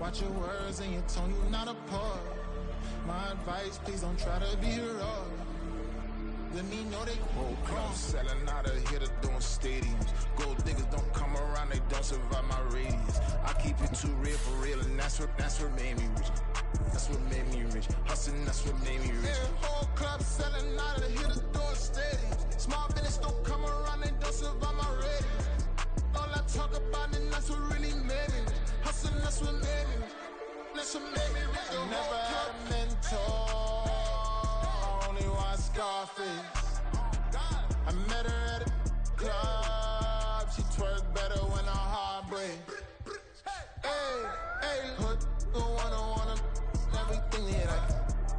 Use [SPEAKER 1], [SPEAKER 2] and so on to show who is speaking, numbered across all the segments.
[SPEAKER 1] Watch your words and your tone, you not a part. My advice, please don't try to be heroic. Let me know they won't come. Selling out of here to doing stadiums. Gold diggers don't come around, they don't survive my radius. I keep it too real for real, and that's what made me rich. That's what made me rich. Hustling, that's what made me rich. Yeah, whole club selling out of here to doing stadiums. Small business don't come around, they don't survive my radius. All I talk about, and that's what really made me rich. Hustling, that's what made me rich. That's what made me rich. I never had a mentor. Only one Scarface. I met her at a club. She twerk better when her heart breaks. Hey, hood, the wanna everything that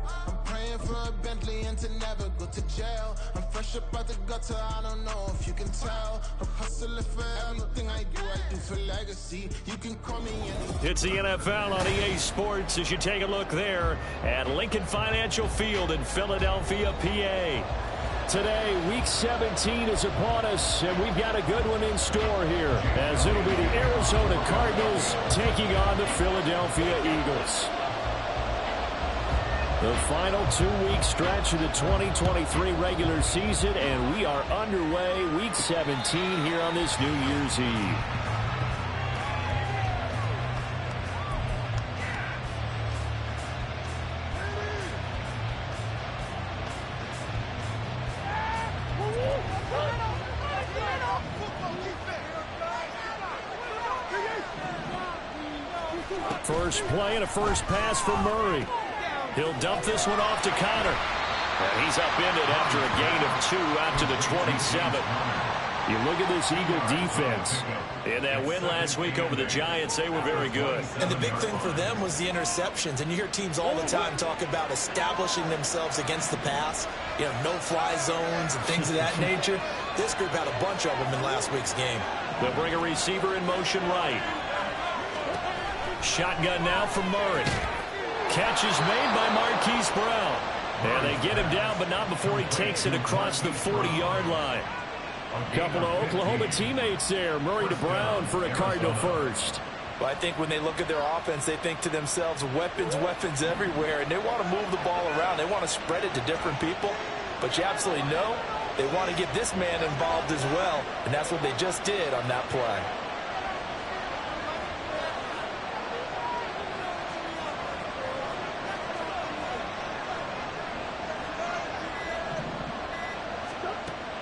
[SPEAKER 1] I'm praying for a Bentley and to never go to jail. I'm fresh up out the gutter, I don't know if you can tell. I'm hustling for everything I do for legacy. You can call me anything.
[SPEAKER 2] It's the NFL on EA Sports as you take a look there at Lincoln Financial Field in Philadelphia, PA. Today, Week 17 is upon us, and we've got a good one in store here, as it'll be the Arizona Cardinals taking on the Philadelphia Eagles. The final 2-week stretch of the 2023 regular season, and we are underway, Week 17 here on this New Year's Eve. First play and a first pass for Murray. He'll dump this one off to Connor. And he's upended after a gain of 2 out to the 27. You look at this Eagle defense. In that win last week over the Giants, they were very good.
[SPEAKER 3] And the big thing for them was the interceptions. And you hear teams all the time talk about establishing themselves against the pass. You know, no-fly zones and things of that nature. This group had a bunch of them in last week's game.
[SPEAKER 2] They'll bring a receiver in motion right. Shotgun now from Murray. Catch is made by Marquise Brown. And they get him down, but not before he takes it across the 40-yard line. A couple of Oklahoma teammates there. Murray to Brown for a Cardinal first.
[SPEAKER 3] Well, I think when they look at their offense, they think to themselves, weapons everywhere, and they want to move the ball around. They want to spread it to different people. But you absolutely know they want to get this man involved as well, and that's what they just did on that play.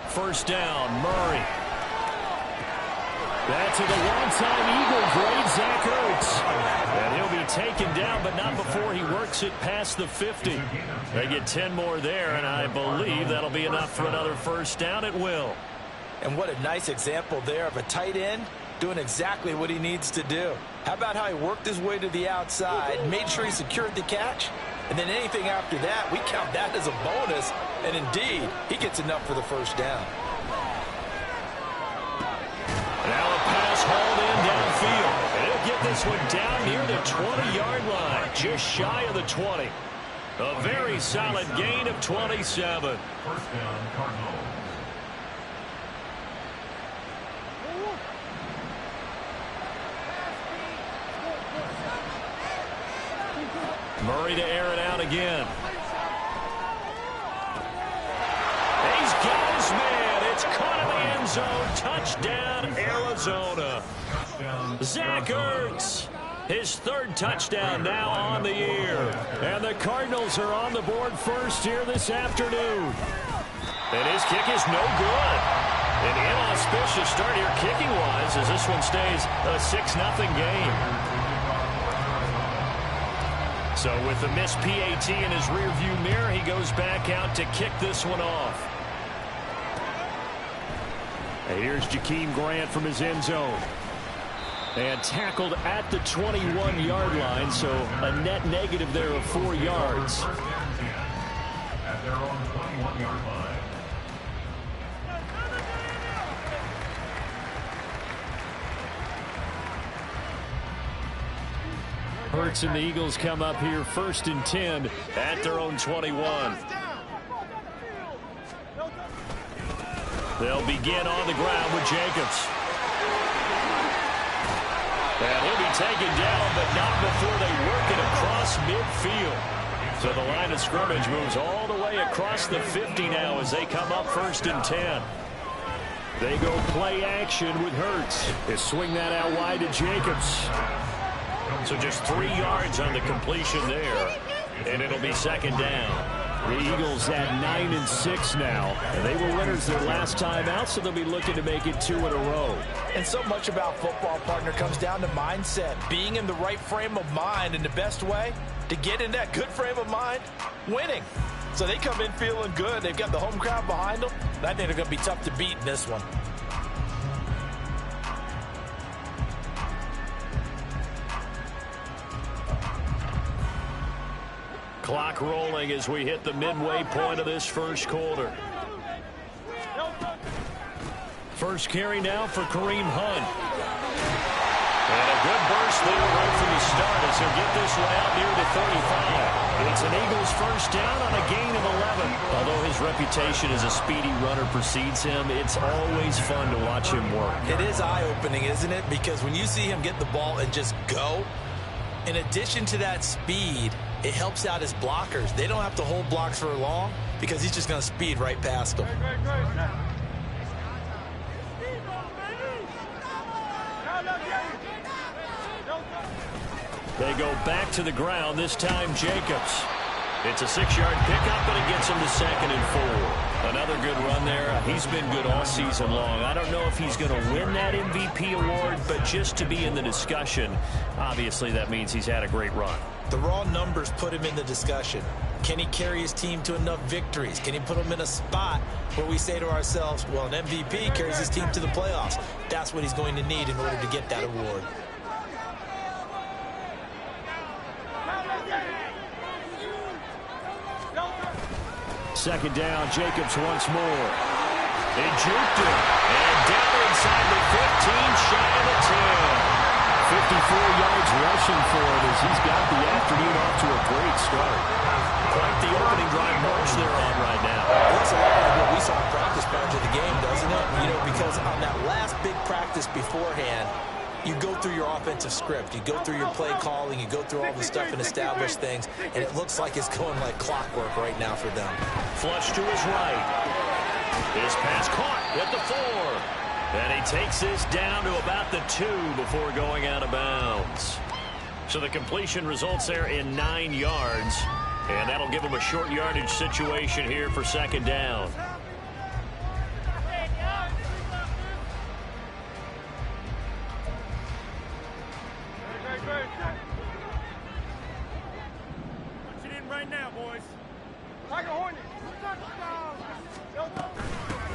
[SPEAKER 2] First down, Murray. That's to the one-time Eagle great, Zach Ertz. And he'll be taken down, but not before he works it past the 50. They get 10 more there, and I believe that'll be enough for another first down. It will.
[SPEAKER 3] And what a nice example there of a tight end doing exactly what he needs to do. How about how he worked his way to the outside, made sure he secured the catch, and then anything after that, we count that as a bonus. And indeed, he gets enough for the first down.
[SPEAKER 2] Now a pass hauled in downfield. And he'll get this one down near the 20-yard line, just shy of the 20. A very solid gain of 27.
[SPEAKER 4] First down, Cardinals.
[SPEAKER 2] Murray to air it out again. He's got his man. It's caught in the end zone. Touchdown, Arizona. Zach Ertz, his third touchdown now on the year. And the Cardinals are on the board first here this afternoon. And his kick is no good. An inauspicious start here kicking-wise as this one stays a 6-0 game. So with the missed PAT in his rearview mirror, he goes back out to kick this one off. And here's Jakeem Grant from his end zone. And tackled at the 21-yard line, so a net negative there of 4 yards.
[SPEAKER 4] At their own 21-yard line.
[SPEAKER 2] Hurts and the Eagles come up here 1st and 10 at their own 21. They'll begin on the ground with Jacobs. And he'll be taken down, but not before So the line of scrimmage moves all the way across the 50 now as they come up 1st and 10. They go play action with Hurts. They swing that out wide to Jacobs. So just 3 yards on the completion there. And it'll be 2nd down. The Eagles at 9-6 now. And they were winners their last time out, so they'll be looking to make it 2 in a row.
[SPEAKER 3] And so much about football, partner, comes down to mindset. Being in the right frame of mind, and the best way to get in that good frame of mind, winning. So they come in feeling good. They've got the home crowd behind them. I think they're going to be tough to beat in this one.
[SPEAKER 2] Clock rolling as we hit the midway point of this first quarter. First carry now for Kareem Hunt. And a good burst there right from the start as he'll get this one out near the 35. It's an Eagles first down on a gain of 11. Although his reputation as a speedy runner precedes him, it's always fun to watch him work.
[SPEAKER 3] It is eye-opening, isn't it? Because when you see him get the ball and just go, in addition to that speed, it helps out his blockers. They don't have to hold blocks for long because he's just going to speed right past them.
[SPEAKER 2] They go back to the ground, this time Jacobs. It's a 6-yard pickup, and it gets him to 2nd and 4. Another good run there. He's been good all season long. I don't know if he's going to win that MVP award, but just to be in the discussion, obviously that means he's had a great run.
[SPEAKER 3] The raw numbers put him in the discussion. Can he carry his team to enough victories? Can he put them in a spot where we say to ourselves, well, an MVP carries his team to the playoffs? That's what he's going to need in order to get that award.
[SPEAKER 2] Second down, Jacobs once more. They juked him. And down inside the 15, shy of the 10. 54 yards rushing for him as he's got the afternoon off to a great start. Quite the opening drive march they're on right now.
[SPEAKER 3] That's a lot like what we saw in practice prior to the game, doesn't it? You know, because on that last big practice beforehand, you go through your offensive script. You go through your play calling. You go through all the stuff and establish things. And it looks like it's going like clockwork right now for them.
[SPEAKER 2] Flush to his right. His pass caught at the 4. And he takes this down to about the 2 before going out of bounds. So the completion results there in 9 yards. And that'll give him a short yardage situation here for 2nd down.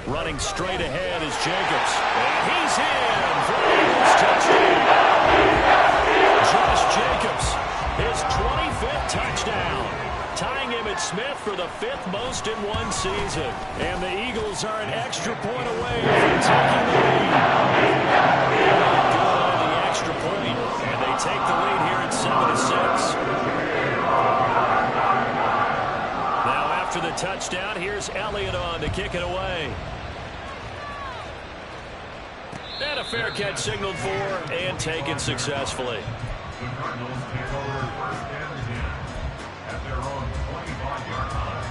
[SPEAKER 2] Running straight ahead is Jacobs. And he's in for the Eagles touchdown. Josh Jacobs, his 25th touchdown, tying him at Smith for the 5th most in one season. And the Eagles are an extra point away from taking the lead. Good on the extra point, and they take the lead here at 7-6. Now after the touchdown, here's Elliott on to kick it away. And a fair catch signaled for and taken successfully.
[SPEAKER 4] The Cardinals take over 1st and 10 at their own 25-yard line.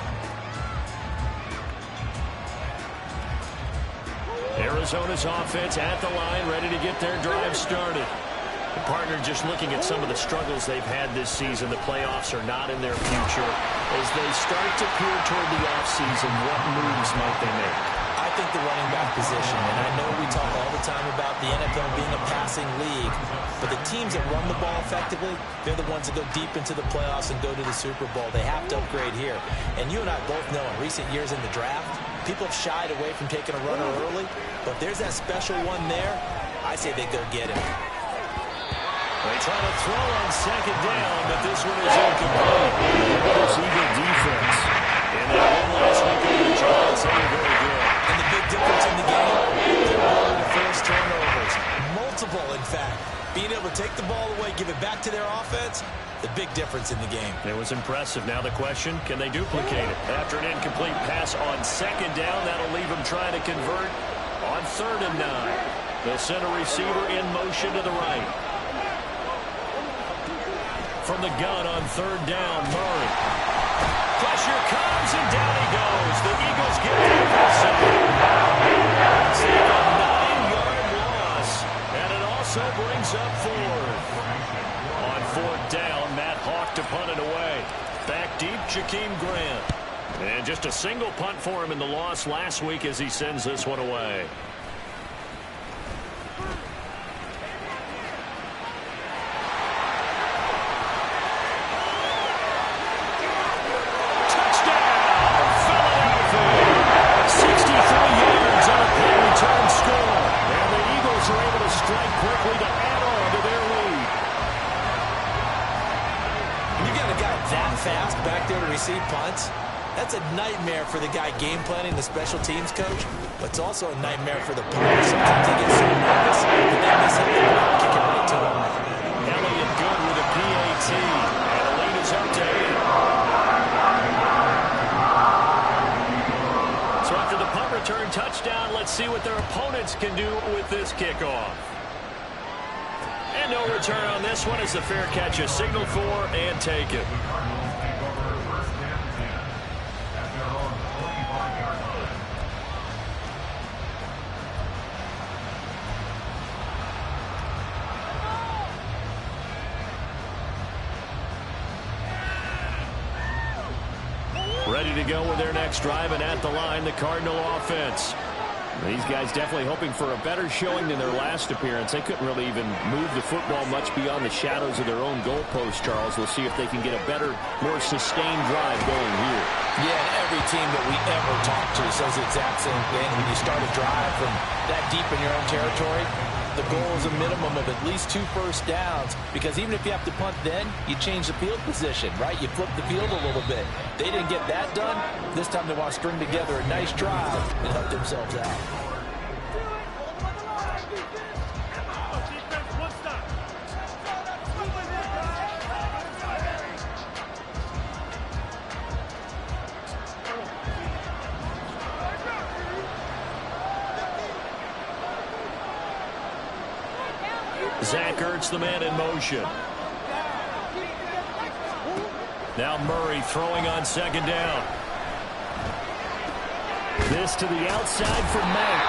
[SPEAKER 2] Arizona's offense at the line, ready to get their drive started. The partner just looking at some of the struggles they've had this season. The playoffs are not in their future. As they start to peer toward the offseason, what moves might they make?
[SPEAKER 3] I think the running back position, and I know we talk all the time about the NFL being a passing league, but the teams that run the ball effectively, they're the ones that go deep into the playoffs and go to the Super Bowl. They have to upgrade here. And you and I both know in recent years in the draft, people have shied away from taking a runner early, but there's that special one there. I say they go get him.
[SPEAKER 2] They try to throw on 2nd down, but this one is incomplete. This Eagle defense. And that one last week over the Giants, they were very good.
[SPEAKER 3] And the big difference in the game, they're able to force turnovers. Multiple, in fact. Being able to take the ball away, give it back to their offense, the big difference in the game.
[SPEAKER 2] It was impressive. Now the question, can they duplicate it? After an incomplete pass on 2nd down, that'll leave them trying to convert on 3rd and 9. They'll send a receiver in motion to the right. From the gun on 3rd down, Murray. Pressure comes, and down he goes. The Eagles get there for the second. It's a 9-yard loss, and it also brings up fourth. On fourth down, Matt Hawk to punt it away. Back deep, Jakeem Grant. And just a single punt for him in the loss last week as he sends this one away.
[SPEAKER 3] Fast back there to receive punts. That's a nightmare for the guy game planning, the special teams coach, but it's also a nightmare for the punter. Sometimes they get so nervous that they miss it and kick it right to him.
[SPEAKER 2] Elliott good with a PAT, and the lead is up to 8. So after the punt return touchdown, let's see what their opponents can do with this kickoff. And no return on this one as the fair catch is signaled for and taken. Ready to go with their next drive, and at the line, the Cardinal offense. These guys definitely hoping for a better showing than their last appearance. They couldn't really even move the football much beyond the shadows of their own goalpost, Charles. We'll see if they can get a better, more sustained drive going here.
[SPEAKER 3] Yeah, and every team that we ever talk to says the exact same thing. When you start a drive from that deep in your own territory, the goal is a minimum of at least 2 first downs, because even if you have to punt then, you change the field position, right? You flip the field a little bit. They didn't get that done. This time they want to string together a nice drive and help themselves out.
[SPEAKER 2] Zach Ertz, the man in motion. Now Murray throwing on second down. This to the outside for Mack.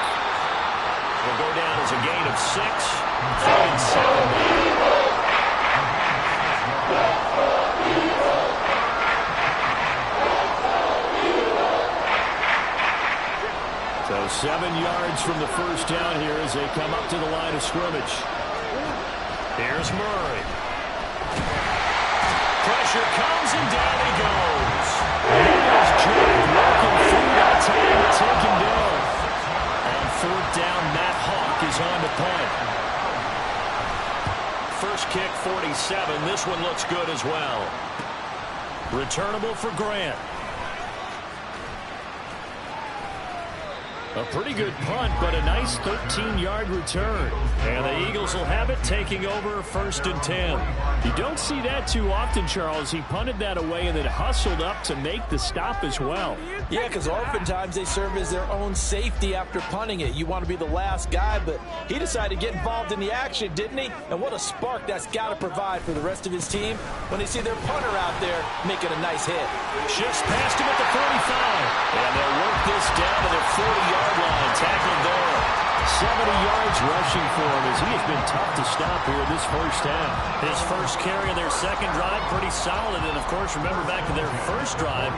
[SPEAKER 2] Will go down as a gain of 6. 3rd and 7. So 7 yards from the first down here as they come up to the line of scrimmage. Here's Murray. Pressure comes, and down he goes. Miles Jack working through that time to take him down. On 4th down, Matt Hawk is on to punt. First kick, 47. This one looks good as well. Returnable for Grant. A pretty good punt, but a nice 13-yard return. And the Eagles will have it, taking over 1st and 10. You don't see that too often, Charles. He punted that away and then hustled up to make the stop as well.
[SPEAKER 3] Yeah, because oftentimes they serve as their own safety after punting it. You want to be the last guy, but he decided to get involved in the action, didn't he? And what a spark that's got to provide for the rest of his team when they see their punter out there making a nice hit.
[SPEAKER 2] Shifts past him at the 45. And they'll work this down to the 40-yard line. Tackled there. 70 yards rushing for him as he has been tough to stop here this first half. His first carry of their second drive, pretty solid. And, of course, remember back to their first drive,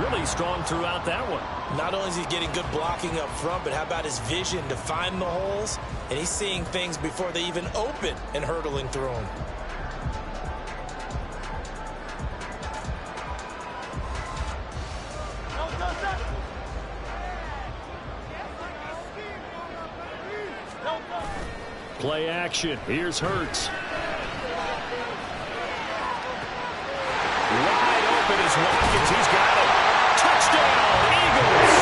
[SPEAKER 2] really strong throughout that one.
[SPEAKER 3] Not only is he getting good blocking up front, but how about his vision to find the holes? And he's seeing things before they even open and hurtling through them.
[SPEAKER 2] Play action. Here's Hurts. Wide open is Watkins. He's got it. Touchdown, Eagles.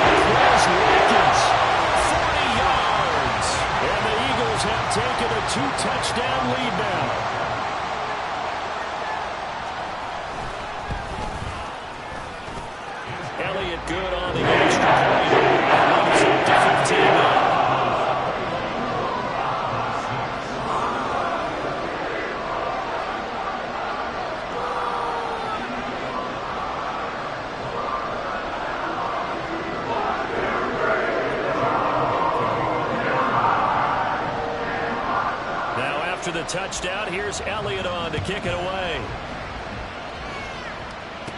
[SPEAKER 2] There's Watkins. 40 yards. And the Eagles have taken a 2-touchdown lead now. Elliott good on the extra point. Leads up to 15 now. touchdown. Here's Elliott on to kick it away.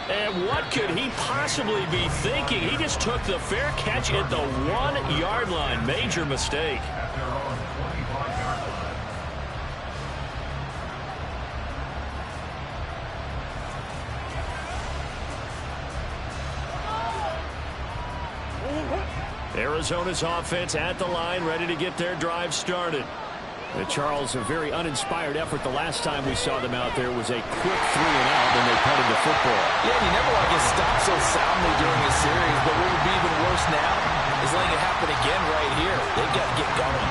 [SPEAKER 2] And what could he possibly be thinking? He just took the fair catch at the 1-yard line. Major mistake. Arizona's offense at the line, ready to get their drive started. Charles, a very uninspired effort the last time we saw them out there was a quick 3-and-out when they punted the football.
[SPEAKER 3] Yeah, you never want to get stopped so soundly during a series, but what would be even worse now is letting it happen again right here. They've got to get going.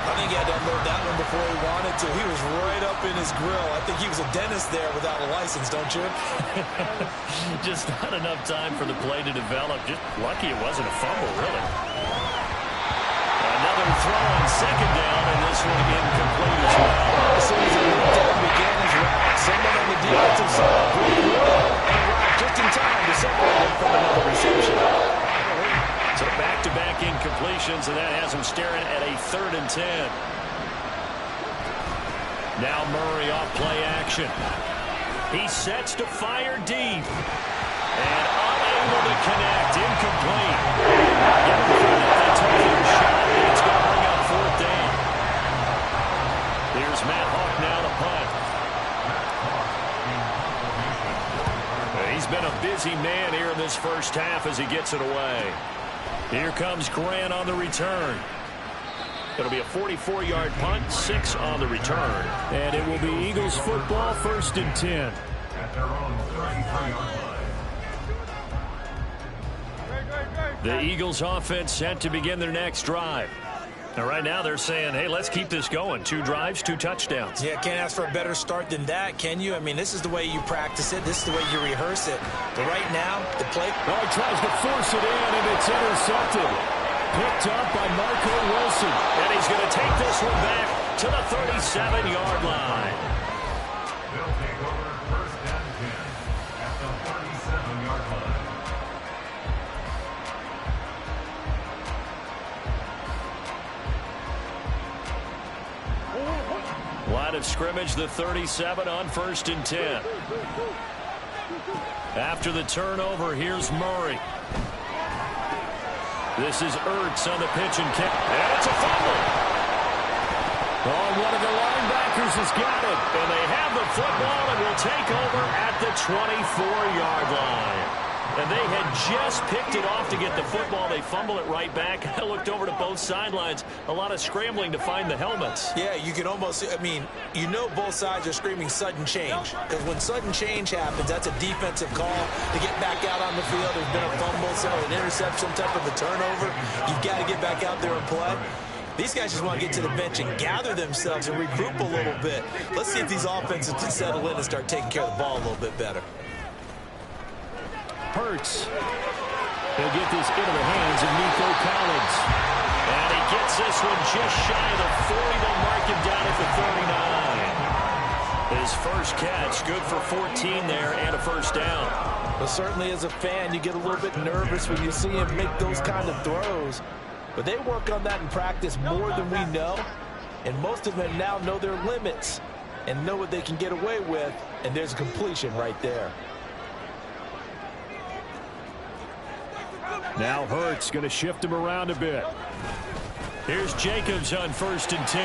[SPEAKER 3] I think he had to unload that one before he wanted to. He was right up in his grill. I think he was a dentist there without a license, don't you?
[SPEAKER 2] Just not enough time for the play to develop. Just lucky it wasn't a fumble, really. Another throw on second down, and this one incomplete as well.
[SPEAKER 3] As soon as he looked down and began his route, someone on the defensive side broke through and arrived just in time to separate him from another reception.
[SPEAKER 2] So back-to-back incompletions, and that has him staring at a 3rd and 10. Now Murray off play action. He sets to fire deep. And unable to connect. Incomplete. Give him credit. They took their shot, and it's going to bring up 4th down. Here's Matt Hawk now to punt. He's been a busy man here in this first half as he gets it away. Here comes Grant on the return. It'll be a 44-yard punt, 6 on the return. And it will be Eagles football, 1st and 10.
[SPEAKER 4] At their own 33-yard line.
[SPEAKER 2] The Eagles offense set to begin their next drive. Now right now they're saying, hey, let's keep this going. 2 drives, 2 touchdowns.
[SPEAKER 3] Yeah, can't ask for a better start than that, can you? I mean, this is the way you practice it. This is the way you rehearse it. But right now, the play...
[SPEAKER 2] Oh, he tries to force it in, and it's intercepted. Picked up by Marco Wilson. And he's going to take this one back to the 37-yard line.
[SPEAKER 4] They'll take over 1st and 10 at the 37-yard line.
[SPEAKER 2] Line of scrimmage, the 37 on 1st and 10. After the turnover, here's Murray. This is Ertz on the pitch and kick. And it's a fumble. Oh, one of the linebackers has got it. And they have the football and will take over at the 24-yard line. And they had just picked it off to get the football. They fumble it right back. I looked over to both sidelines. A lot of scrambling to find the helmets.
[SPEAKER 3] Yeah, you can almost, I mean, you know both sides are screaming sudden change. Because when sudden change happens, that's a defensive call to get back out on the field. There's been a fumble, so an interception, type of a turnover. You've got to get back out there and play. These guys just want to get to the bench and gather themselves and regroup a little bit. Let's see if these offenses can settle in and start taking care of the ball a little bit better.
[SPEAKER 2] Hurts. He'll get this into the hands of Nico Collins. And he gets this one just shy of the 40. They'll mark him down at the 39. His first catch, good for 14 there and a 1st down.
[SPEAKER 3] But certainly as a fan, you get a little bit nervous when you see him make those kind of throws. But they work on that in practice more than we know. And most of them now know their limits and know what they can get away with. And there's a completion right there.
[SPEAKER 2] Now Hurts going to shift him around a bit. Here's Jacobs on 1st and 10.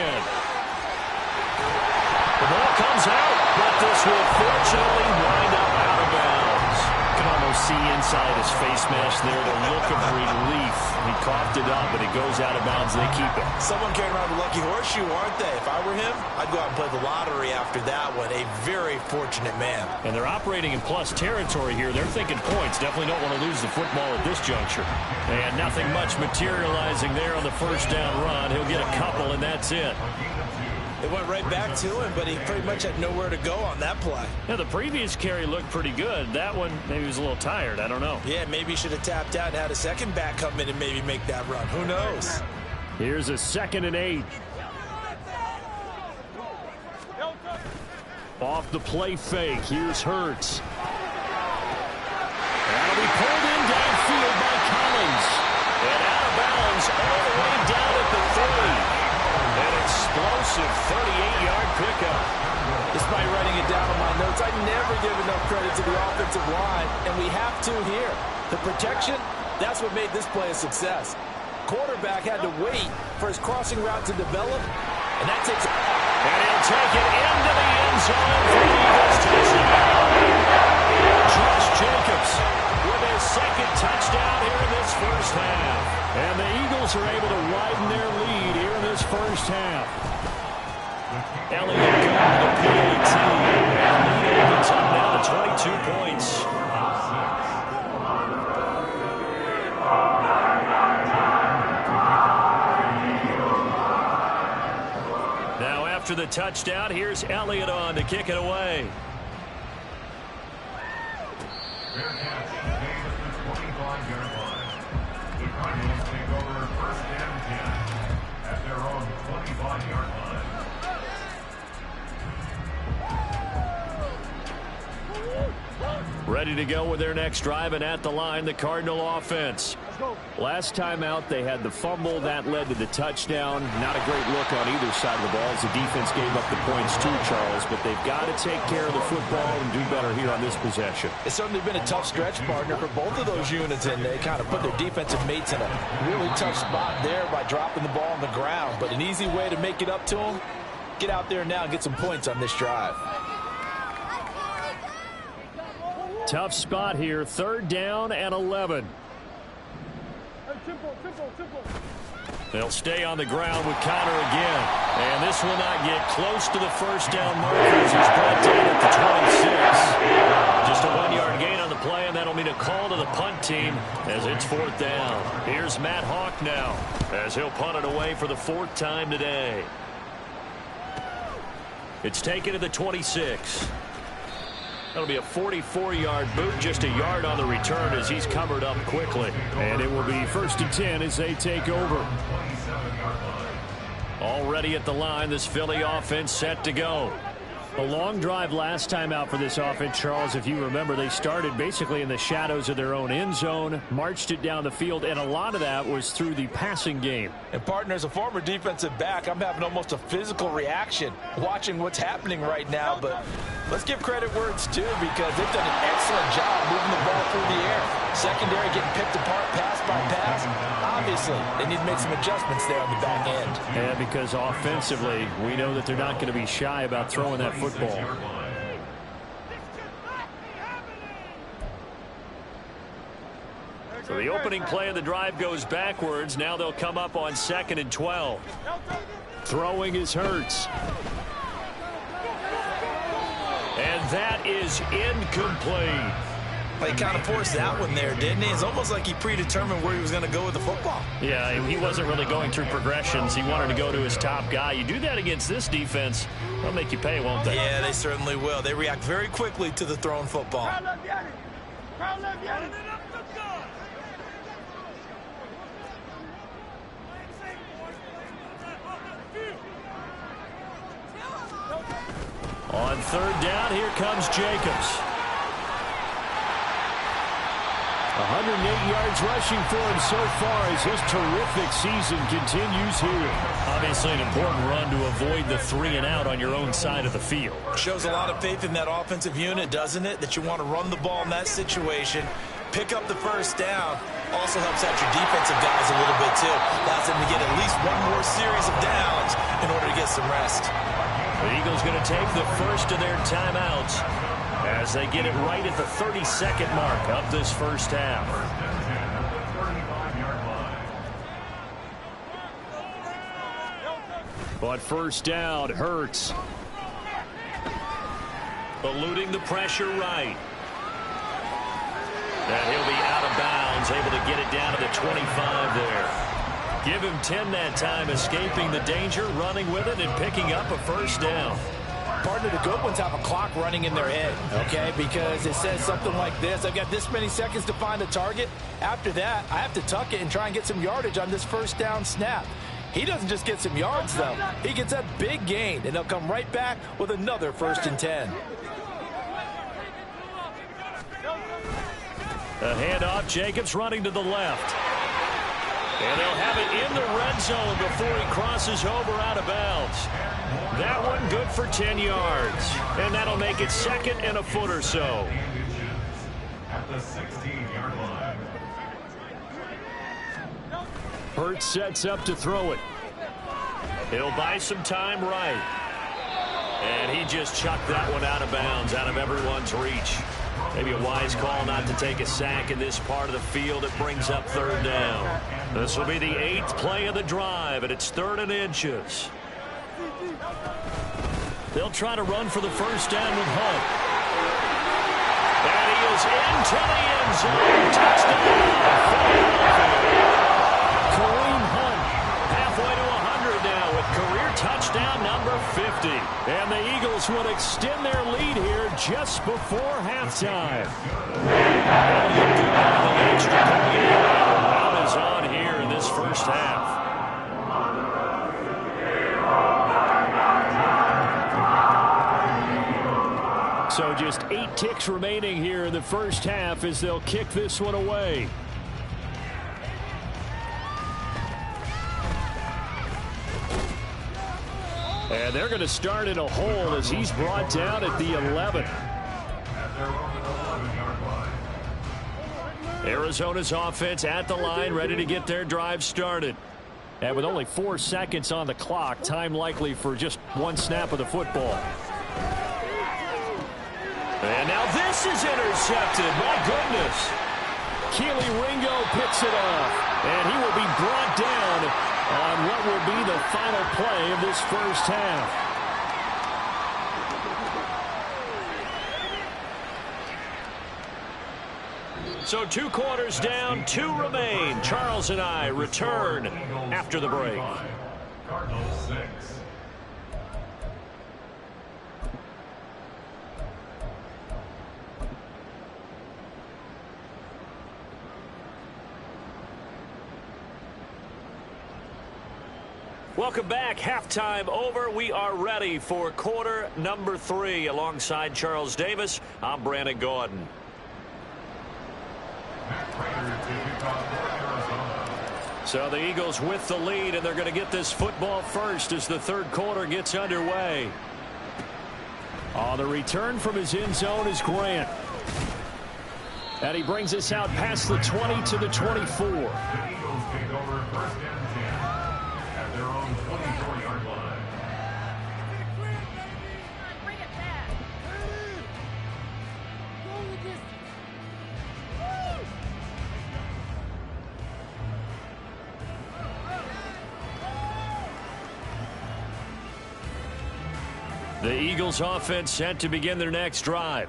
[SPEAKER 2] The ball comes out, but this will fortunately wind up out of bounds. You can almost see inside his face mask there the look of relief. He coughed it up, but it goes out of bounds. They keep it.
[SPEAKER 3] Someone carrying around a lucky horseshoe, aren't they? If I were him, I'd go out and play the lottery after that one. A very fortunate man.
[SPEAKER 2] And they're operating in plus territory here. They're thinking points. Definitely don't want to lose the football at this juncture. And nothing much materializing there on the 1st down run. He'll get a couple, and that's it.
[SPEAKER 3] It went right back to him, but he pretty much had nowhere to go on that play.
[SPEAKER 2] Yeah, the previous carry looked pretty good. That one, maybe he was a little tired. I don't know.
[SPEAKER 3] Yeah, maybe he should have tapped out and had a second back come in and maybe make that run. Who knows?
[SPEAKER 2] Here's a 2nd and 8. Off the play fake. Here's Hurts. That'll be pulled in downfield by Collins. And out of bounds all the way down at the 30. An explosive 38-yard pickup
[SPEAKER 3] by writing it down on my notes. I never give enough credit to the offensive line, and we have to here. The protection, that's what made this play a success. Quarterback had to wait for his crossing route to develop, and that takes...
[SPEAKER 2] And he'll take it into the end zone for the Eagles touchdown. Josh Jacobs with his second touchdown here in this first half. And the Eagles are able to widen their lead here in this first half. Elliott going to the PAT. And the lead opens up now to 22 points. Now after the touchdown, here's Elliott on to kick it away.
[SPEAKER 4] Fair catch. Gain at the 25-yard line. The Cardinals take over first and 10 at their own 25-yard line.
[SPEAKER 2] Ready to go with their next drive, and at the line, the Cardinal offense. Last time out, they had the fumble. That led to the touchdown. Not a great look on either side of the ball as the defense gave up the points too, Charles. But they've got to take care of the football and do better here on this possession.
[SPEAKER 3] It's certainly been a tough stretch, partner, for both of those units, and they kind of put their defensive mates in a really tough spot there by dropping the ball on the ground. But an easy way to make it up to them, get out there now and get some points on this drive.
[SPEAKER 2] Tough spot here, 3rd down and 11. They'll stay on the ground with Connor again. And this will not get close to the first down markers. He's brought down at the 26. Just a 1-yard gain on the play, and that'll mean a call to the punt team as it's 4th down. Here's Matt Hawk now as he'll punt it away for the 4th time today. It's taken to the 26. That'll be a 44-yard boot, just a yard on the return as he's covered up quickly. And it will be 1st and 10 as they take over. Already at the line, this Philly offense set to go. A long drive last time out for this offense, Charles. If you remember, they started basically in the shadows of their own end zone, marched it down the field, and a lot of that was through the passing game.
[SPEAKER 3] And, partner, as a former defensive back, I'm having almost a physical reaction watching what's happening right now. But let's give credit where it's due, because they've done an excellent job moving the ball through the air. Secondary getting picked apart pass by pass. Obviously, they need to make some adjustments there on the back end.
[SPEAKER 2] Yeah, because offensively, we know that they're not going to be shy about throwing that football. So the opening play of the drive goes backwards. Now they'll come up on 2nd and 12. Throwing is Hurts. And that is incomplete.
[SPEAKER 3] He kind of forced that one there, didn't he? It's almost like he predetermined where he was going to go with the football.
[SPEAKER 2] Yeah, he wasn't really going through progressions. He wanted to go to his top guy. You do that against this defense, they'll make you pay, won't they?
[SPEAKER 3] Yeah, they certainly will. They react very quickly to the thrown football.
[SPEAKER 2] On 3rd down, here comes Jacobs. 108 yards rushing for him so far as his terrific season continues here. Obviously an important run to avoid the 3 and out on your own side of the field.
[SPEAKER 3] Shows a lot of faith in that offensive unit, doesn't it? That you want to run the ball in that situation, pick up the 1st down. Also helps out your defensive guys a little bit too. Allows them to get at least one more series of downs in order to get some rest.
[SPEAKER 2] The Eagles going to take the first of their timeouts as they get it right at the 32nd mark of this first half. But 1st down, Hurts. Eluding the pressure right. And he'll be out of bounds, able to get it down to the 25 there. Give him 10 that time, escaping the danger, running with it, and picking up a 1st down.
[SPEAKER 3] Partner, the good ones have a clock running in their head, okay? Because it says something like this: I've got this many seconds to find a target. After that, I have to tuck it and try and get some yardage on this 1st down snap. He doesn't just get some yards, though. He gets a big gain, and they'll come right back with another 1st and 10.
[SPEAKER 2] A handoff, Jacobs running to the left. And they'll have it in the red zone before he crosses over out of bounds. That one good for 10 yards. And that'll make it second and a foot or so.
[SPEAKER 4] At the 16-yard line.
[SPEAKER 2] Hurts sets up to throw it. He'll buy some time right. And he just chucked that one out of bounds, out of everyone's reach. Maybe a wise call not to take a sack in this part of the field. It brings up third down. This will be the 8th play of the drive, and it's 3rd and inches. They'll try to run for the first down with Hunt. And he is into the end zone. Touchdown. Kareem Hunt halfway to 100 now with career touchdown number 50. And the Eagles will extend their lead here just before halftime. The extra point round is on here in this first half. So just 8 ticks remaining here in the first half as they'll kick this one away. And they're going to start in a hole as he's brought down at the 11. Arizona's offense at the line, ready to get their drive started. And with only 4 seconds on the clock, time likely for just one snap of the football. And now this is intercepted. My goodness. Keely Ringo picks it off. And he will be brought down on what will be the final play of this first half. So 2 quarters down, 2 remain. Charles and I return after the break.
[SPEAKER 4] Cardinals 6.
[SPEAKER 2] Welcome back. Halftime over. We are ready for quarter number 3. Alongside Charles Davis, I'm Brandon Gordon. So the Eagles with the lead, and they're going to get this football first as the 3rd quarter gets underway. On the return from his end zone is Grant. And he brings us out past the 20 to the 24.
[SPEAKER 4] The Eagles take over first and 10 at their own 24-yard line.
[SPEAKER 5] Bring it back. Go the distance.
[SPEAKER 2] The Eagles offense set to begin their next drive.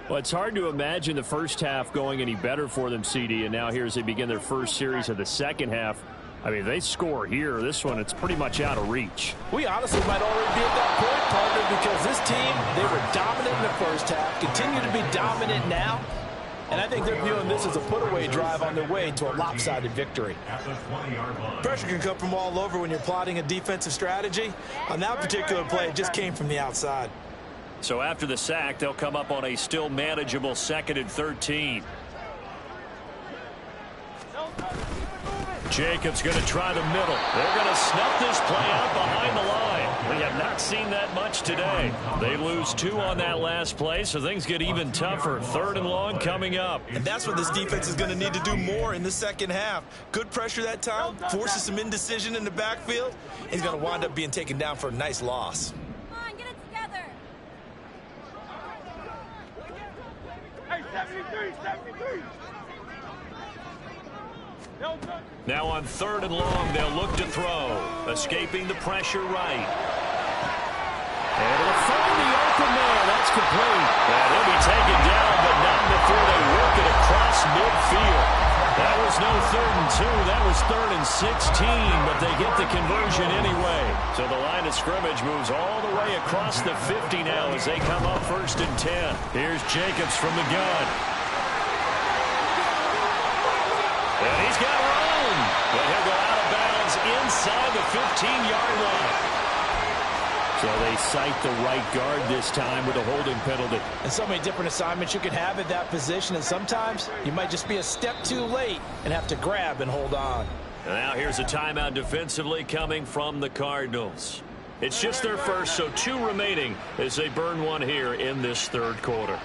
[SPEAKER 2] Well, it's hard to imagine the first half going any better for them, CD, and now here as they begin their first series of the second half. I mean, they score here. This one, it's pretty much out of reach.
[SPEAKER 3] We honestly might already be at that point, partner, because this team, they were dominant in the first half, continue to be dominant now, and I think they're viewing this as a put-away drive on their way to a lopsided victory.
[SPEAKER 4] At the 20-yard line.
[SPEAKER 6] Pressure can come from all over when you're plotting a defensive strategy. On that particular play, it just came from the outside.
[SPEAKER 2] So after the sack, they'll come up on a still manageable 2nd and 13. Jacobs going to try the middle. They're going to snuff this play out behind the line. We have not seen that much today. They lose 2 on that last play, so things get even tougher. 3rd and long coming up.
[SPEAKER 6] And that's what this defense is going to need to do more in the second half. Good pressure that time, forces some indecision in the backfield. He's going to wind up being taken down for a nice loss.
[SPEAKER 5] Come on, get it together.
[SPEAKER 7] Hey, 73.
[SPEAKER 2] Now on 3rd and long, they'll look to throw. Escaping the pressure right. And it'll find the open man. That's complete. And he'll be taken down, but not before they work it across midfield. That was no 3rd and 2. That was 3rd and 16, but they get the conversion anyway. So the line of scrimmage moves all the way across the 50 now as they come up 1st and 10. Here's Jacobs from the gun. And he's got room, but he'll go out of bounds inside the 15-yard line. So they cite the right guard this time with a holding penalty.
[SPEAKER 3] And so many different assignments you can have at that position, and sometimes you might just be a step too late and have to grab and hold on.
[SPEAKER 2] Now here's a timeout defensively coming from the Cardinals. It's just their first, so 2 remaining as they burn one here in this third quarter.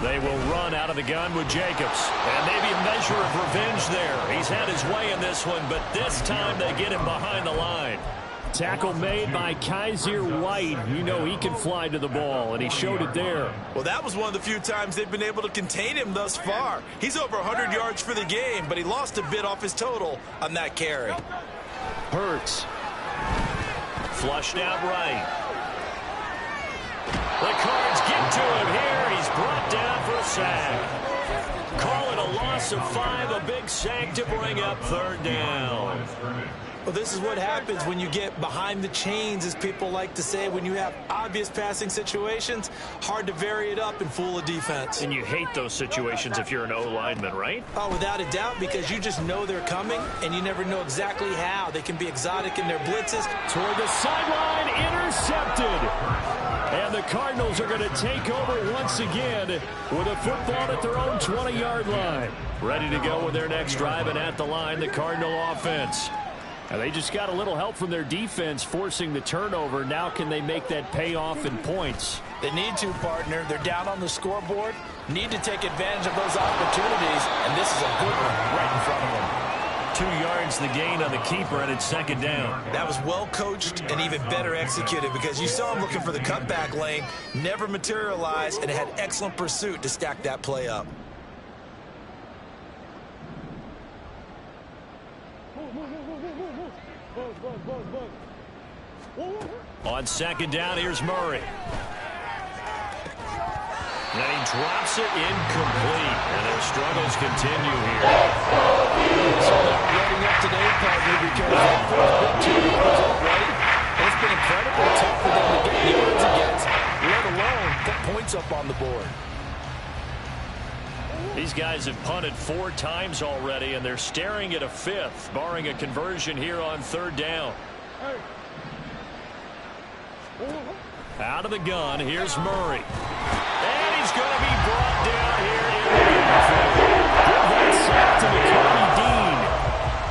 [SPEAKER 2] They will run out of the gun with Jacobs. And maybe a measure of revenge there. He's had his way in this one, but this time they get him behind the line. Tackle made by Kaiser White. You know he can fly to the ball, and he showed it there.
[SPEAKER 6] Well, that was one of the few times they've been able to contain him thus far. He's over 100 yards for the game, but he lost a bit off his total on that carry.
[SPEAKER 2] Hurts. Flushed out right. The Cards get to him here. He's brought down for a sack. Call it a loss of 5, a big sack to bring up third down.
[SPEAKER 6] Well, this is what happens when you get behind the chains, as people like to say. When you have obvious passing situations, hard to vary it up and fool a defense.
[SPEAKER 2] And you hate those situations if you're an O-lineman, right?
[SPEAKER 6] Oh, without a doubt, because you just know they're coming, and you never know exactly how. They can be exotic in their blitzes.
[SPEAKER 2] Toward the sideline, intercepted. And the Cardinals are going to take over once again with a football at their own 20-yard line. Ready to go with their next drive, and at the line, the Cardinal offense. And they just got a little help from their defense forcing the turnover. Now can they make that pay off in points?
[SPEAKER 3] They need to, partner. They're down on the scoreboard. Need to take advantage of those opportunities, and this is a good one right in front of them.
[SPEAKER 2] 2 yards the gain on the keeper, and it's second down.
[SPEAKER 6] That was well coached and even better executed, because you saw him looking for the cutback lane, never materialized, and had excellent pursuit to stack that play up.
[SPEAKER 2] On second down, here's Murray. And he drops it incomplete. And their struggles continue here.
[SPEAKER 3] So they're running up today, partner, because that first big 2 yards already. It's been incredibly tough for them to get yards against, let alone put points up on the board.
[SPEAKER 2] These guys have punted 4 times already, and they're staring at a 5th, barring a conversion here on third down. Out of the gun, here's Murray. And he's going to be brought down here in the backfield. Give that sack to McCarty Dean.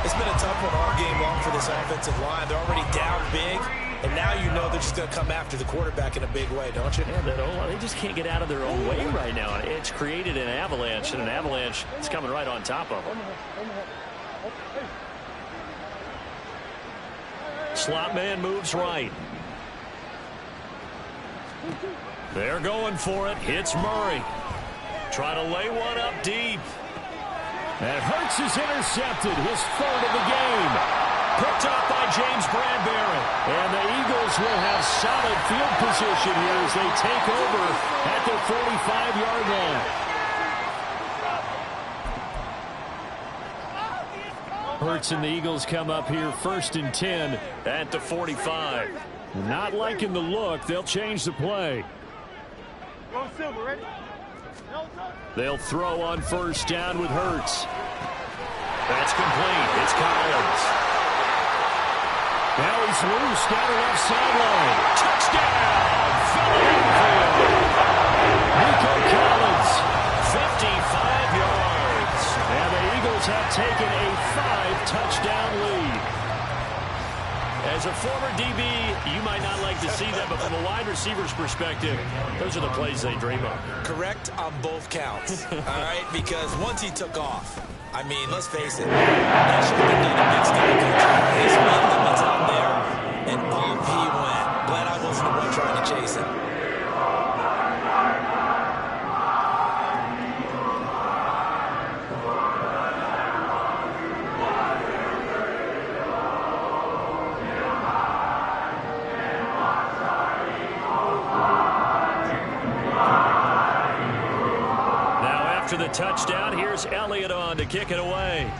[SPEAKER 6] It's been a tough one all game long for this offensive line. They're already down big, and now you know they're just going to come after the quarterback in a big way, don't you?
[SPEAKER 2] Yeah, they just can't get out of their own way right now. It's created an avalanche, and an avalanche is coming right on top of them. Slot man moves right. They're going for it. Hits Murray. Try to lay one up deep. And Hurts is intercepted. His 3rd of the game. Picked up by James Bradbury. And the Eagles will have solid field position here as they take over at their 45-yard line. Hurts and the Eagles come up here 1st and 10 at the 45. Not liking the look. They'll change the play. They'll throw on first down with Hurts. That's complete. It's Collins. Now he's loose down the left sideline. Touchdown! Philadelphia! Nico Collins, 55 yards. And the Eagles have taken a 5-touchdown lead. As a former DB, you might not like to see that, but from a wide receiver's perspective, those are the plays they dream of.
[SPEAKER 6] Correct on both counts, all right? Because once he took off, I mean, let's face it, that should have been done a mixed game. His speed limit's out there, and off he went. Glad I wasn't the one trying to chase him.
[SPEAKER 2] After the touchdown, here's Elliott on to kick it away.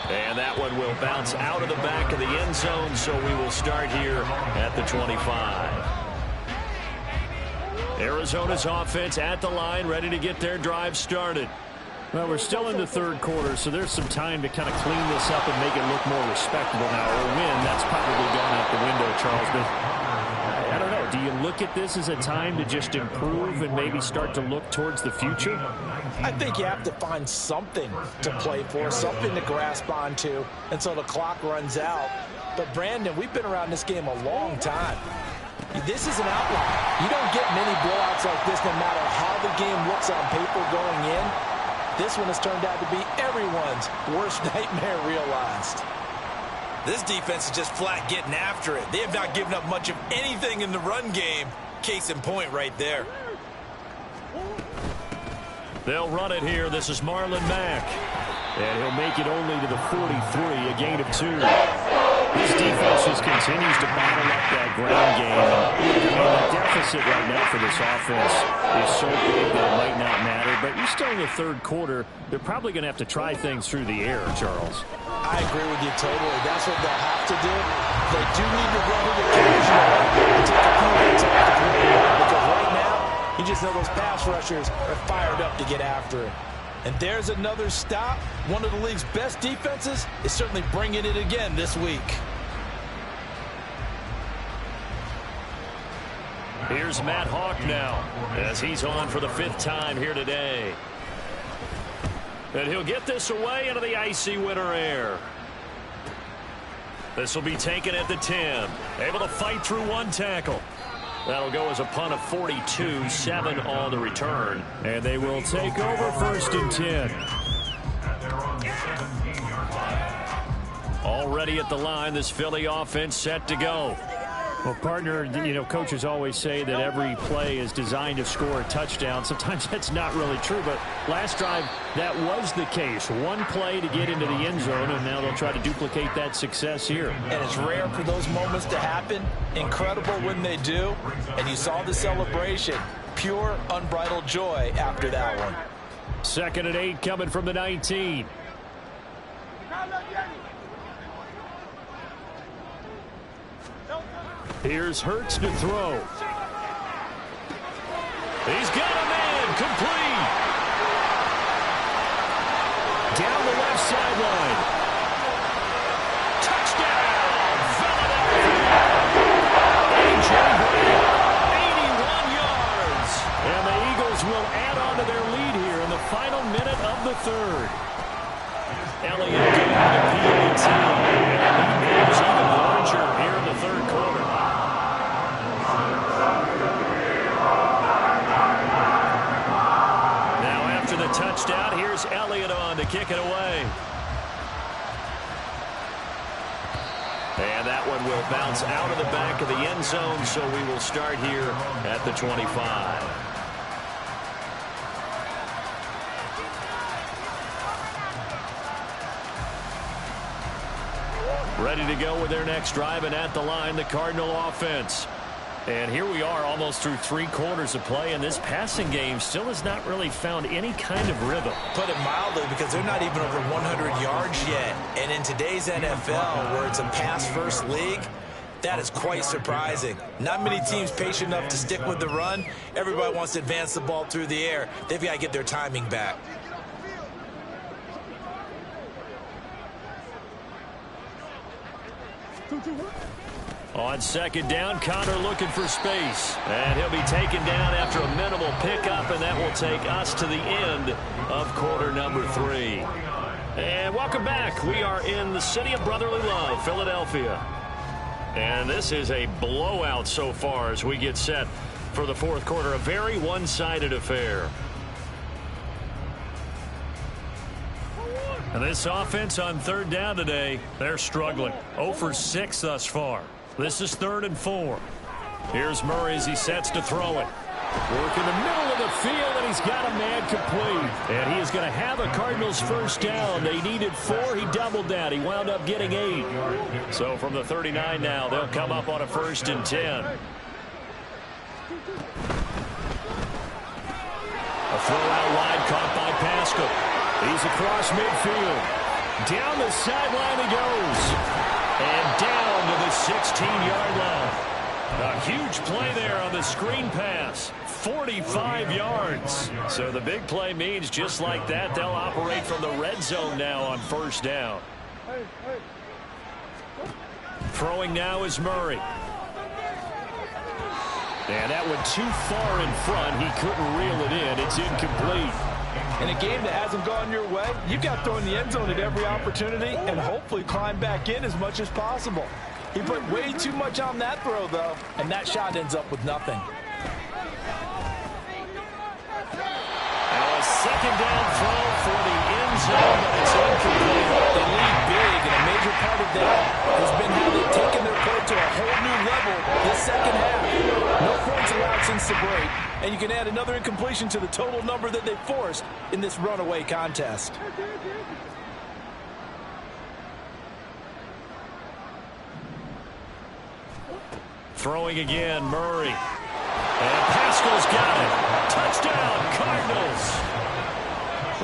[SPEAKER 2] And that one will bounce out of the back of the end zone, so we will start here at the 25. Arizona's offense at the line, ready to get their drive started. Well, we're still in the third quarter, so there's some time to kind of clean this up and make it look more respectable now. Or win, that's probably gone out the window, Charles. But I don't know. do you look at this as a time to just improve and maybe start to look towards the future?
[SPEAKER 3] I think you have to find something to play for, something to grasp onto until the clock runs out. But, Brandon, we've been around this game a long time. This is an outlier. You don't get many blowouts like this no matter how the game looks on paper going in. This one has turned out to be everyone's worst nightmare realized.
[SPEAKER 6] This defense is just flat getting after it. They have not given up much of anything in the run game. Case in point right there.
[SPEAKER 2] They'll run it here. This is Marlon Mack. And he'll make it only to the 43, a gain of 2. This defense just continues to battle up that ground game. The deficit right now for this offense is so big that it might not matter. But you're still in the third quarter. They're probably going to have to try things through the air, Charles.
[SPEAKER 3] I agree with you totally. That's what they'll have to do. They do need to run it occasionally and take a few hits off the quarterback, because right now, you just know those pass rushers are fired up to get after it. And there's another stop. One of the league's best defenses is certainly bringing it again this week.
[SPEAKER 2] Here's Matt Hawk now as he's on for the 5th time here today. And he'll get this away into the icy winter air. This will be taken at the 10. Able to fight through one tackle. That'll go as a punt of 42, 7 on the return. And they will take over 1st and 10. Already at the line, this Philly offense set to go. Well, partner, you know, coaches always say that every play is designed to score a touchdown. Sometimes that's not really true, but last drive, that was the case. One play to get into the end zone, and now they'll try to duplicate that success here.
[SPEAKER 3] And it's rare for those moments to happen. Incredible when they do. And you saw the celebration. Pure, unbridled joy after that one.
[SPEAKER 2] 2nd and 8 coming from the 19. Here's Hurts to throw. He's got a man, complete. Down the left sideline. Touchdown, Philadelphia. A.J. Brown, 81 yards. And the Eagles will add on to their lead here in the final minute of the 3rd. Elliott doing the PAT. And the lead moves even larger here in the 3rd quarter. Touchdown. Here's Elliott on to kick it away. And that one will bounce out of the back of the end zone, so we will start here at the 25. Ready to go with their next drive, and at the line, the Cardinal offense. And here we are almost through 3 quarters of play, and this passing game still has not really found any kind of rhythm.
[SPEAKER 3] Put it mildly, because they're not even over 100 yards yet. And in today's NFL, where it's a pass-first league, that is quite surprising. Not many teams patient enough to stick with the run. Everybody wants to advance the ball through the air. They've got to get their timing back.
[SPEAKER 2] On 2nd down, Connor looking for space. And he'll be taken down after a minimal pickup, and that will take us to the end of quarter number 3. And welcome back. We are in the city of brotherly love, Philadelphia. And this is a blowout so far as we get set for the 4th quarter. A very one-sided affair. And this offense on 3rd down today, they're struggling. 0 for 6 thus far. This is 3rd and 4. Here's Murray as he sets to throw it. Work in the middle of the field, and he's got a man complete. And he is going to have a Cardinals 1st down. They needed 4. He doubled that. He wound up getting 8. So from the 39 now, they'll come up on a 1st and 10. A throw out wide caught by Pascal. He's across midfield. Down the sideline he goes. And down to the 16-yard line. A huge play there on the screen pass. 45 yards. So the big play means just like that, they'll operate from the red zone now on 1st down. Throwing now is Murray. And that went too far in front. He couldn't reel it in. It's incomplete.
[SPEAKER 3] In a game that hasn't gone your way, you've got to throw in the end zone at every opportunity and hopefully climb back in as much as possible. He put way too much on that throw, though, and that shot ends up with nothing.
[SPEAKER 2] Now a second down throw for the end zone, but it's incomplete.
[SPEAKER 3] They lead big, and a major part of that has been how they've taken their play to a whole new level this second half. No points allowed since the break, and you can add another incompletion to the total number that they forced in this runaway contest.
[SPEAKER 2] Throwing again, Murray. And Pascal's got it. Touchdown, Cardinals.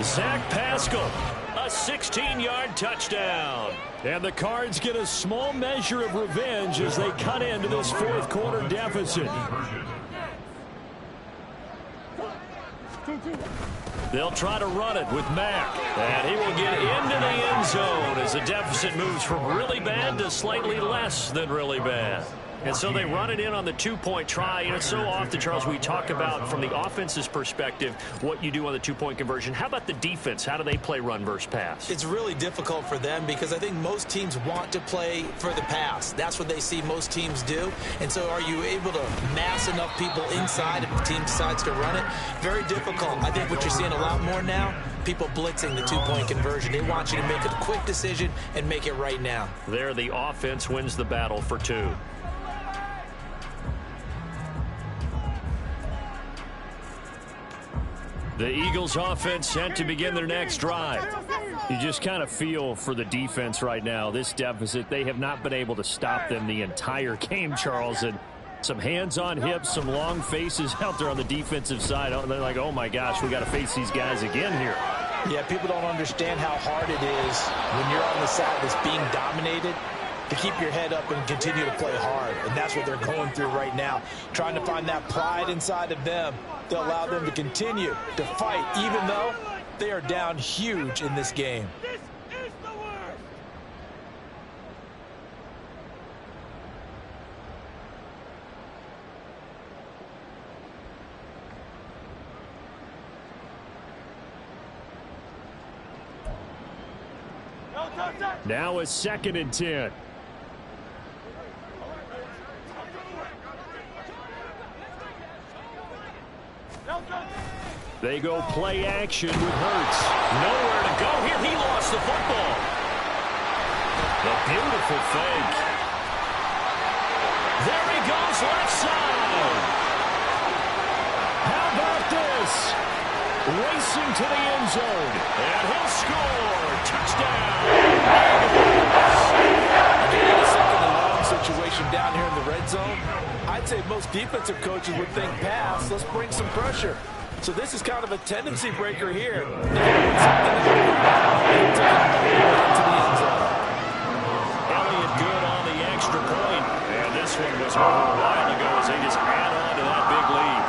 [SPEAKER 2] Zach Pascal, a 16-yard touchdown. And the Cards get a small measure of revenge as they cut into this fourth quarter deficit. They'll try to run it with Mack. And he will get into the end zone as the deficit moves from really bad to slightly less than really bad. And so they run it in on the two-point try. You know, so often, Charles, we talk about from the offense's perspective what you do on the two-point conversion. How about the defense? How do they play run versus pass?
[SPEAKER 6] It's really difficult for them because I think most teams want to play for the pass. That's what they see most teams do. And so are you able to mass enough people inside if the team decides to run it? Very difficult. I think what you're seeing a lot more now, people blitzing the two-point conversion. They want you to make a quick decision and make it right now.
[SPEAKER 2] There, the offense wins the battle for two. The Eagles offense set to begin their next drive. You just kind of feel for the defense right now. This deficit, they have not been able to stop them the entire game, Charles. And some hands on hips, some long faces out there on the defensive side. They're like, oh my gosh, we got to face these guys again here.
[SPEAKER 3] Yeah, people don't understand how hard it is when you're on the side that's being dominated to keep your head up and continue to play hard. And that's what they're going through right now, trying to find that pride inside of them to allow them to continue to fight, even though they are down huge in this game.
[SPEAKER 7] This is the worst.
[SPEAKER 2] Now a 2nd and 10. They go play action with Hurts. Nowhere to go here. He lost the football. A beautiful fake. There he goes, left side. How about this? Racing to the end zone. And he'll score. Touchdown.
[SPEAKER 3] Again, a second and long situation down here in the red zone. I'd say most defensive coaches would think pass. Let's bring some pressure. So this is kind of a tendency breaker here. Elliott
[SPEAKER 2] good on the extra point. And this one was a while ago as they just add on to that big lead.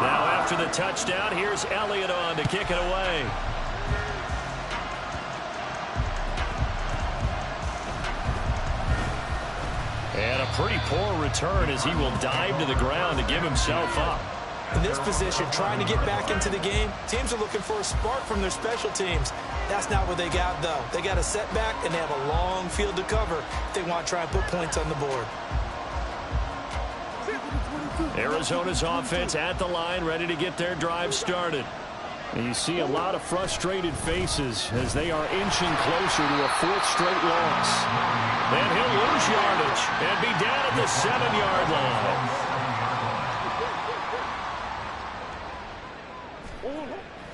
[SPEAKER 2] Now after the touchdown, here's Elliott on to kick it away. And a pretty poor return as he will dive to the ground to give himself up.
[SPEAKER 3] In this position, trying to get back into the game, teams are looking for a spark from their special teams. That's not what they got, though. They got a setback, and they have a long field to cover if they want to try and put points on the board.
[SPEAKER 2] Arizona's offense at the line, ready to get their drive started. And you see a lot of frustrated faces as they are inching closer to a 4th straight loss. And he'll lose yardage and be down at the 7-yard line.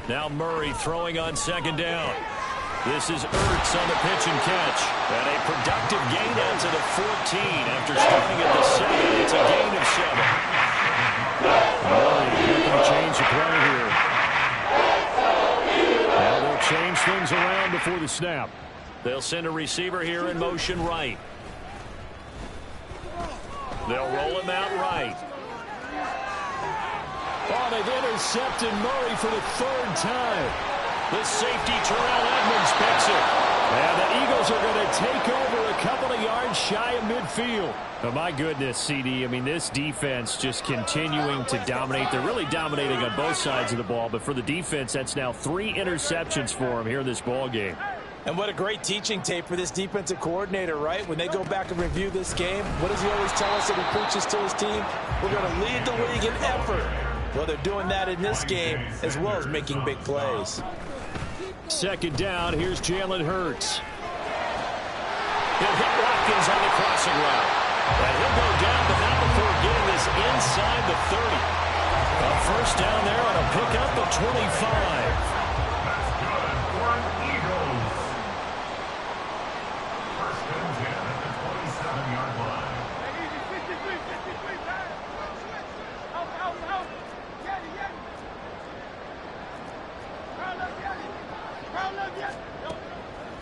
[SPEAKER 2] Now Murray throwing on 2nd down. This is Ertz on the pitch and catch. And a productive gain out to the 14 after starting at the 7. It's a gain of 7. Murray looking to change the play here. Now they'll change things around before the snap. They'll send a receiver here in motion right. They'll roll him out right. Oh, they've intercepted Murray for the third time. The safety, Terrell Edmonds, picks it. And the Eagles are going to take over a couple of yards shy of midfield. Oh, my goodness, CD. I mean, this defense just continuing to dominate. They're really dominating on both sides of the ball. But for the defense, that's now 3 interceptions for them here in this ball game.
[SPEAKER 3] And what a great teaching tape for this defensive coordinator, right? When they go back and review this game, what does he always tell us that he preaches to his team? We're going to lead the league in effort. Well, they're doing that in this game as well as making big plays.
[SPEAKER 2] Second down, here's Jalen Hurts. He'll hit Watkins on the crossing route. And he'll go down, but not before getting this inside the 30. A first down there on a pickup of 25.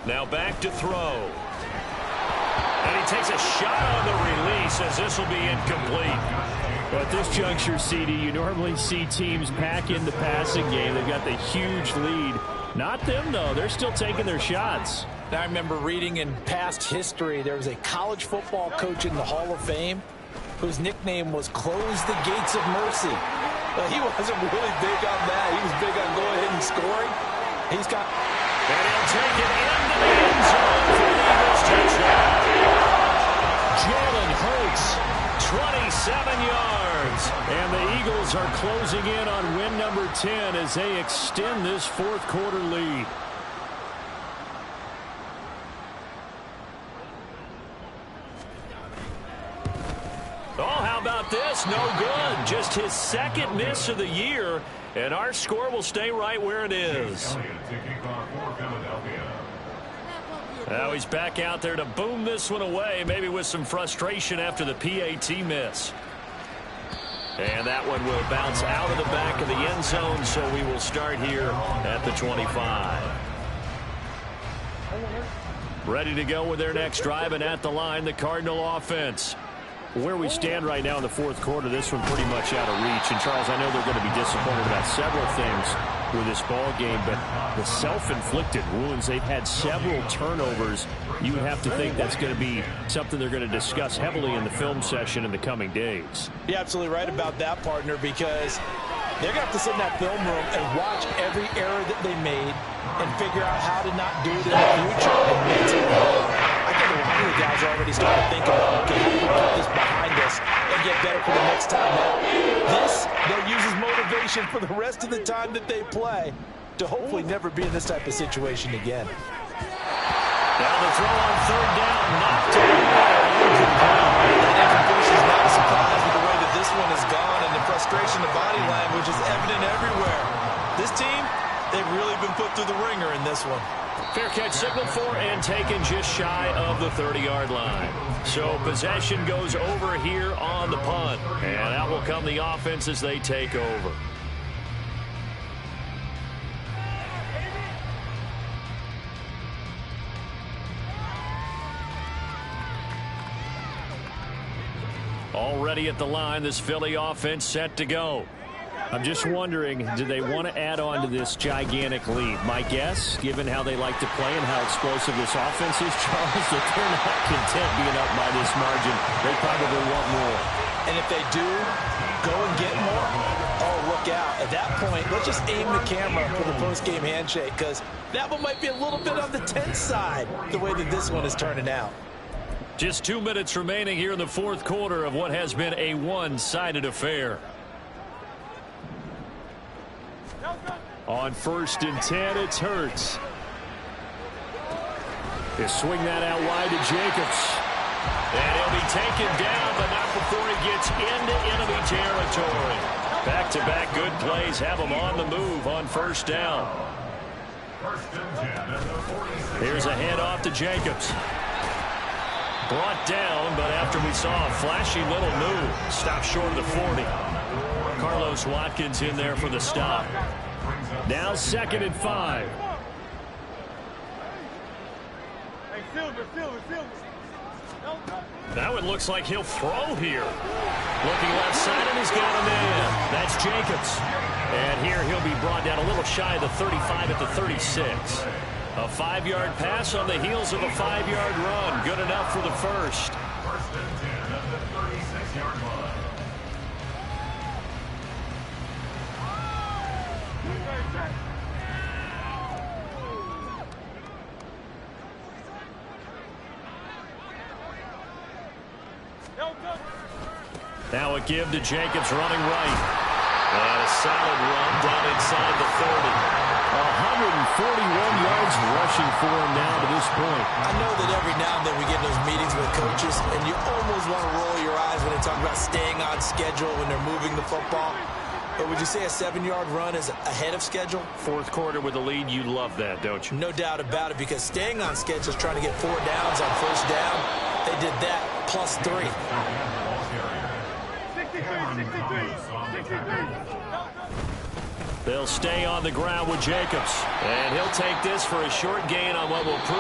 [SPEAKER 2] Now back to throw. And he takes a shot on the release as this will be incomplete. But at this juncture, CD, you normally see teams pack in the passing game. They've got the huge lead. Not them, though. They're still taking their shots.
[SPEAKER 3] I remember reading in past history, there was a college football coach in the Hall of Fame whose nickname was Close the Gates of Mercy. Well, he wasn't really big on that. He was big on going ahead and scoring. He's got...
[SPEAKER 2] And he'll take it into the end zone for the Eagles touchdown. Jalen Hurts, 27 yards. And the Eagles are closing in on win number 10 as they extend this fourth quarter lead. Oh, how about this? No good. Just his second miss of the year. And our score will stay right where it is. Now he's back out there to boom this one away, maybe with some frustration after the PAT miss. And that one will bounce out of the back of the end zone, so we will start here at the 25. Ready to go with their next drive, and at the line, the Cardinal offense. Where we stand right now in the fourth quarter, this one pretty much out of reach. And, Charles, I know they're going to be disappointed about several things with this ball game, but the self-inflicted wounds, they've had several turnovers. You would have to think that's going to be something they're going to discuss heavily in the film session in the coming days.
[SPEAKER 3] You're absolutely right about that, partner, because they're going to have to sit in that film room and watch every error that they made and figure out how to not do it in the future. I think a lot of the guys are already starting to think about, okay, how do we put this behind us and get better for the next time out? This, they'll use as motivation for the rest of the time that they play to hopefully never be in this type of situation again.
[SPEAKER 2] Now the throw on third down, knocked away.
[SPEAKER 3] That incompletion is not a surprise with the way that this one has gone, and the frustration, the body language is evident everywhere. This team, they've really been put through the ringer in this one.
[SPEAKER 2] Fair catch signaled for and taken just shy of the 30-yard line. So possession goes over here on the punt. And out will come the offense as they take over. Already at the line, this Philly offense set to go. I'm just wondering, do they want to add on to this gigantic lead? My guess, given how they like to play and how explosive this offense is, Charles, that they're not content being up by this margin. They probably want more.
[SPEAKER 3] And if they do go and get more, oh, look out. At that point, let's just aim the camera for the post-game handshake, because that one might be a little bit on the tense side, the way that this one is turning out.
[SPEAKER 2] Just 2 minutes remaining here in the fourth quarter of what has been a one-sided affair. On 1st and 10, it's Hurts. He'll swing that out wide to Jacobs. And he'll be taken down, but not before he gets into enemy territory. Back-to-back good plays have him on the move on first down. Here's a handoff to Jacobs. Brought down, but after we saw a flashy little move, stopped short of the 40. Carlos Watkins in there for the stop. Now 2nd and 5.
[SPEAKER 7] Hey, Silver.
[SPEAKER 2] Now it looks like he'll throw here. Looking left side, and he's got a man. That's Jacobs. And here he'll be brought down a little shy of the 35 at the 36. A 5-yard pass on the heels of a 5-yard run. Good enough for the first.
[SPEAKER 4] First and 10 at the 36-yard line.
[SPEAKER 2] Now a give to Jacobs running right. And a solid run down inside the 30. 141 yards rushing for him now to this point.
[SPEAKER 3] I know that every now and then we get in those meetings with coaches, and you almost want to roll your eyes when they talk about staying on schedule when they're moving the football. But would you say a 7-yard run is ahead of schedule?
[SPEAKER 2] Fourth quarter with a lead, you love that, don't you?
[SPEAKER 3] No doubt about it, because staying on schedule is trying to get 4 downs on first down. They did that plus 3.
[SPEAKER 7] 63.
[SPEAKER 2] They'll stay on the ground with Jacobs. And he'll take this for a short gain on what will prove